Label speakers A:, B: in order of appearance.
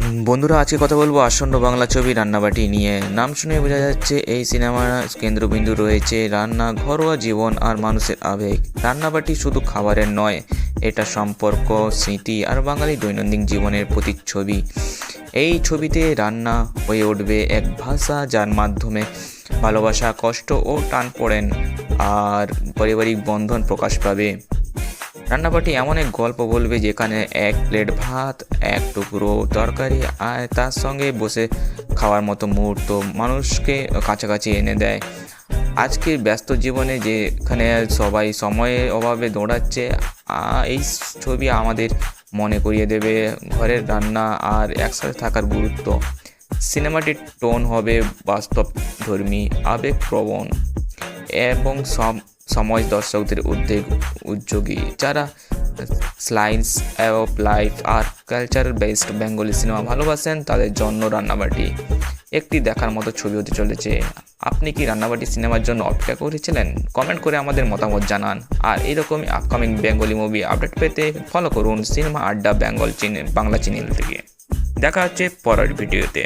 A: বন্ধুরা, আজকে কথা বলবো আসন্ন বাংলা ছবি রান্নাবাটি নিয়ে। নাম শুনে বোঝা যাচ্ছে এই সিনেমার কেন্দ্রবিন্দু রয়েছে রান্না, ঘরোয়া জীবন আর মানুষের আবেগ। রান্নাবাটি শুধু খাবারের নয়, এটা সম্পর্ক, স্মৃতি আর বাঙালি দৈনন্দিন জীবনের প্রতিচ্ছবি। এই ছবিতে রান্না হয়ে উঠবে এক ভাষা যার মাধ্যমে ভালোবাসা, কষ্ট ও টান পড়েন আর পারিবারিক বন্ধন প্রকাশ পাবে। রান্নাবাটি এমন এক গল্প বলবে যেখানে এক প্লেট ভাত, এক টুকরো তরকারি আর তার সঙ্গে বসে খাওয়ার মতো মুহূর্ত মানুষকে কাছাকাছি এনে দেয়। আজকের ব্যস্ত জীবনে যেখানে সবাই সময়ের অভাবে দৌড়াচ্ছে, এই ছবি আমাদের মনে করিয়ে দেবে ঘরের রান্না আর একসাথে থাকার গুরুত্ব। সিনেমাটির টোন হবে বাস্তবধর্মী, আবেগপ্রবণ এবং সময় দর্শকদের উদ্যোগী যারা স্লাইস অফ লাইফ আর কালচারাল বেসড বেঙ্গলি সিনেমা ভালোবাসেন তাদের জন্য রান্নাবাটি একটি দেখার মতো ছবি হতে চলেছে। আপনি কি রান্নাবাটি সিনেমার জন্য অপেক্ষা করেছিলেন? কমেন্ট করে আমাদের মতামত জানান। আর এরকমই আপকামিং বেঙ্গলি মুভি আপডেট পেতে ফলো করুন সিনেমা আড্ডা বাংলা চ্যানেল থেকে। দেখা হচ্ছে পরের ভিডিওতে।